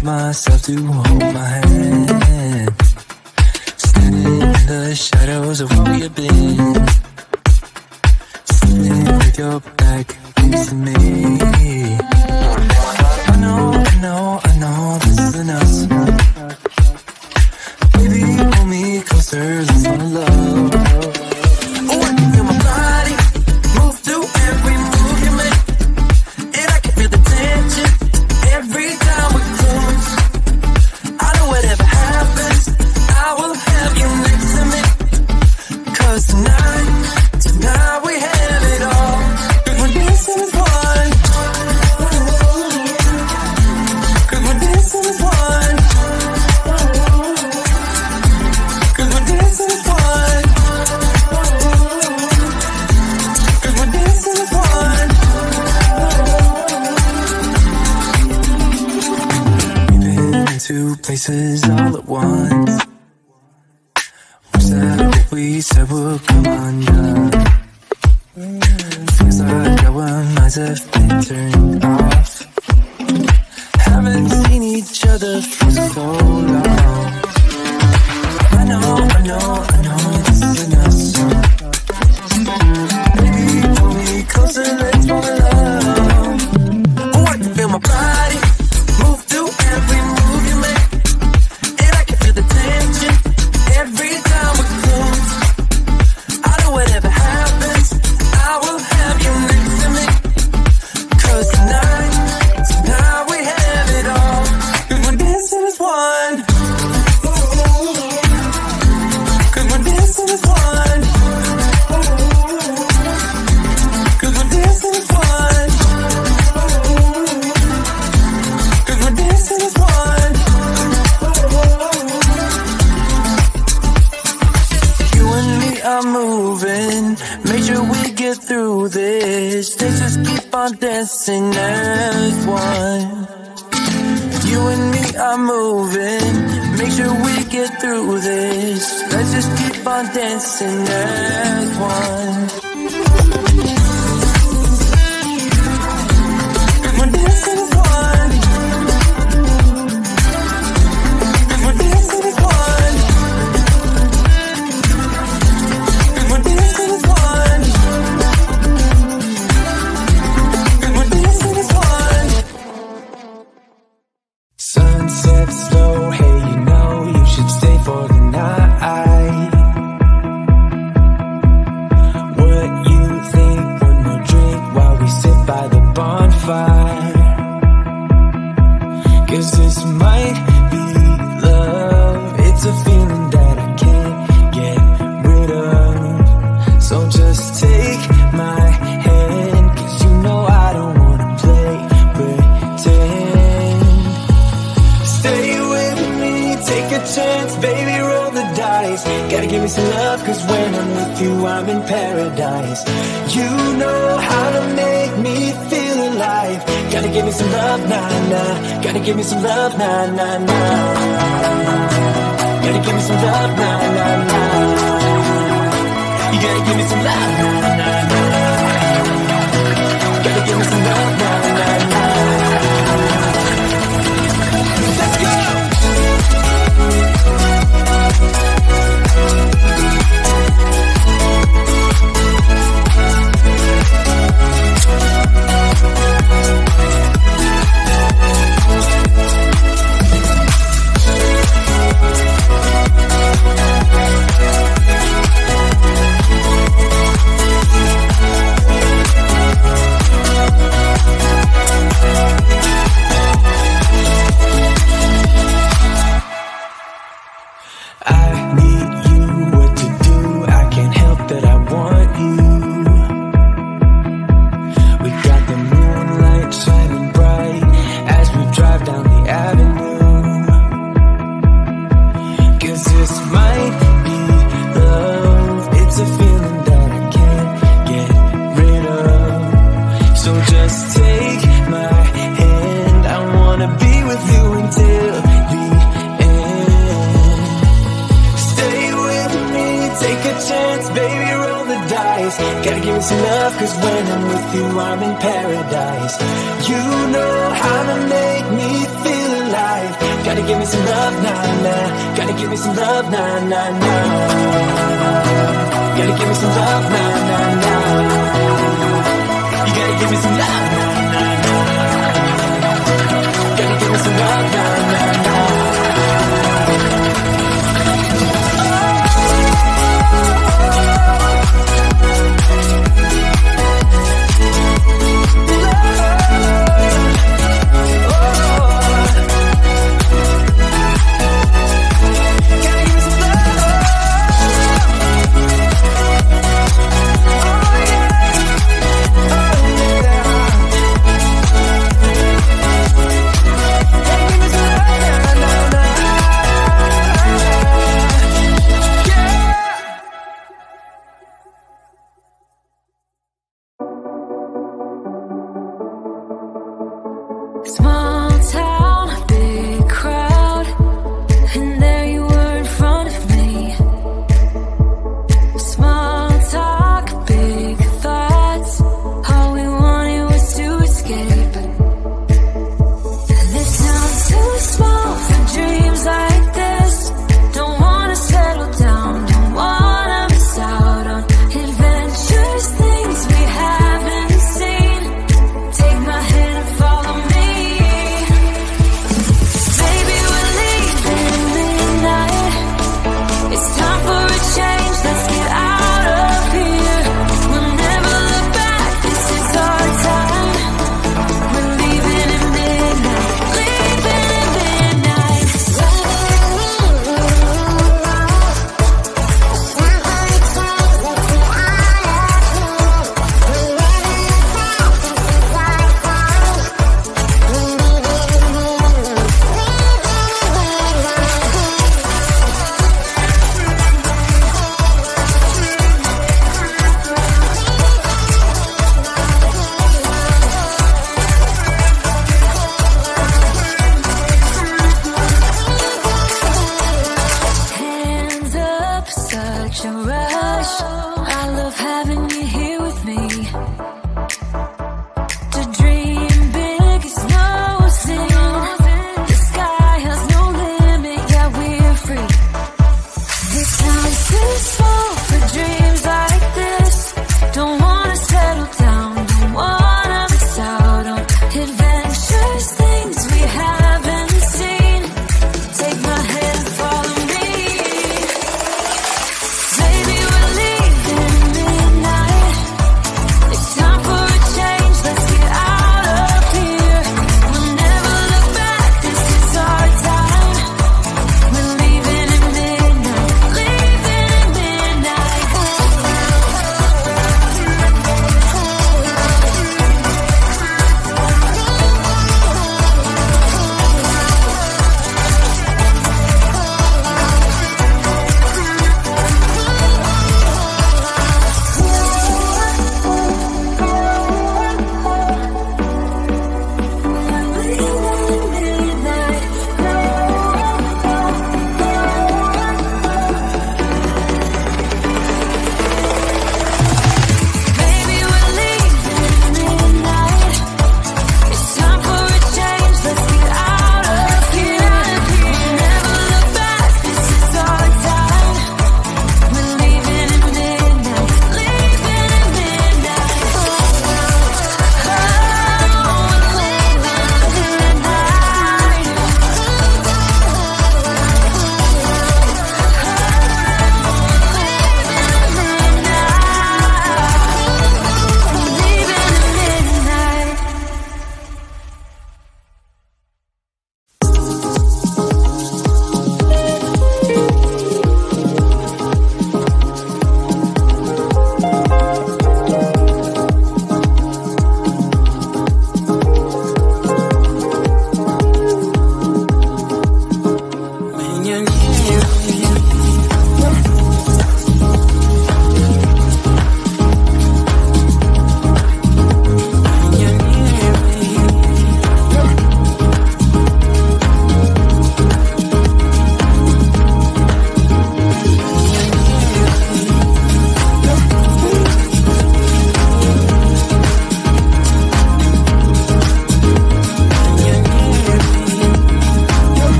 get myself to hold my hand. Standing in the shadows of where you've been. Sitting with your back facing me. I know, this isn't us. Baby, pull me closer, let's fall in love. Oh, I can feel my body move to every move you make. And I can feel the tension every time we close. I know whatever happens, I will have you next to me. 'Cause tonight we have it all. We're dancing as one. 'Cause we're dancing as one. 'Cause we're dancing as one. 'Cause we're dancing as one. We've been in two places all at once. Was that what we said would come undone? Feels like our minds have been turned off. Haven't seen each other for so long. I know, this isn't us. Baby, pull me closer, let's fall in love. Oh, I can feel my body move to every move you make. And I can feel the tension every time we close. I know whatever happens, I will have you next to me. 'Cause tonight we have it all. 'Cause we're dancing as one. 'Cause we're dancing as one. 'Cause we're dancing as one. 'Cause we're dancing as one. You and me are moving, make sure we get through this. Let's just keep on dancing as one. You and me are moving, make sure we get through this. Let's just keep on dancing as one. 'Cause we're dancing as one. 'Cause we're dancing as one. 'Cause we're dancing as one. 'Cause we're dancing as one. Sunset slow, hey, you know you should stay for the night. What you think? One more drink while we sit by the bonfire. 'Cause this might be love. It's a feeling that I can't get rid of. So just take my hand, 'cause you know I don't wanna play pretend. Stay with me, take a chance, baby, roll the dice. Gotta give me some love, 'cause when I'm with you, I'm in paradise. You know how to make me feel alive. Gotta give me some love, nah, nah. Gotta give me some love, nah, nah, nah. Gotta give me some love, nah, nah, nah. You gotta give me some love, nah, nah, nah. Gotta give me some love, nah, nah, nah. Let's go! Gotta give me some love, 'cause when I'm with you, I'm in paradise. You know how to make me feel alive. Gotta give me some love, nah, nah. Gotta give me some love, nah, nah, nah. Gotta give me some love, nah, nah, nah. You gotta give me some love, nah, nah, nah. Gotta give me some love, nah, nah, nah. Oh yeah.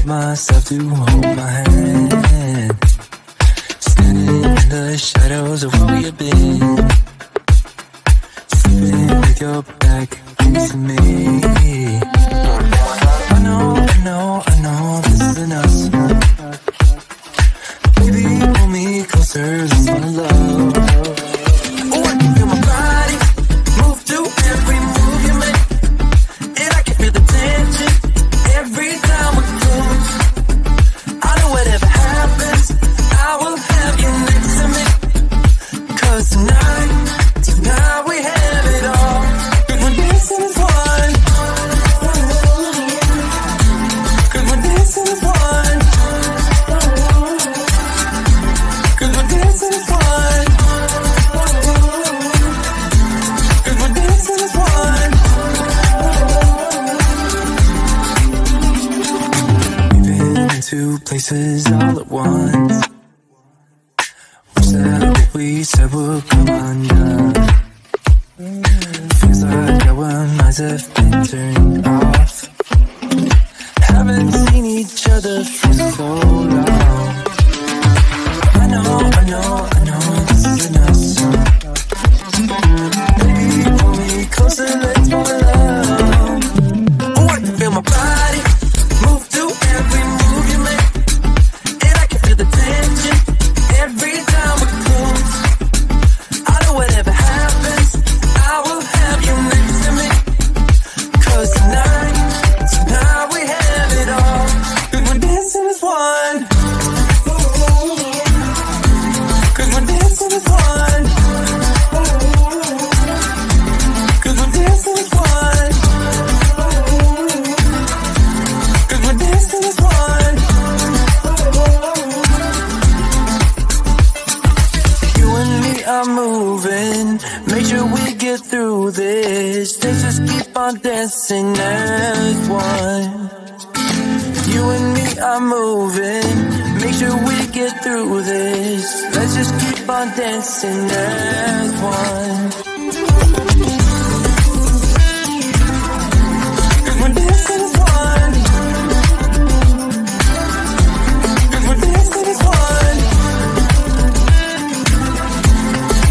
myself to hold my hand, standing in the shadows of where we've been, sleeping with your back against me. I know this isn't us. Baby, pull me closer, let's fall in love. Oh, I can feel my body move to every move you make, and I can feel the tension every time we close. I know whatever happens, I will have you next to me. 'Cause tonight we have it all. Cause we're dancing as one. Cause we're dancing as one. Cause we're dancing as one. Cause we're dancing as one. We've been into places all at once. Wish that what we said would come undone. Feels like our minds have been turned off. Haven't seen each other for so long. I know this isn't us. Baby, pull me closer, let's fall in love. Oh, I can feel my body move to every move you make, and I can feel the tension every time we close. I know whatever happens, I will have you next to me. 'Cause tonight we have it all. 'Cause we're dancing as one. 'Cause we're dancing as one. 'Cause we're dancing as one. 'Cause we're dancing as one. You and me are moving, make sure we get through this. Let's just keep on dancing as one. You and me are moving, make sure we get through this. Let's just keep on dancing as one. 'Cause we're dancing as one. 'Cause we're dancing as one.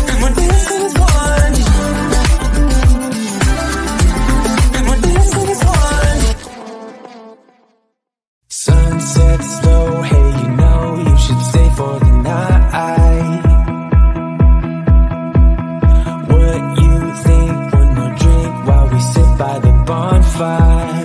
'Cause we're dancing as one. 'Cause we're dancing as one. Sunset slow, hey, you know you should stay for the night. What you think? One more drink while we sit by the bonfire.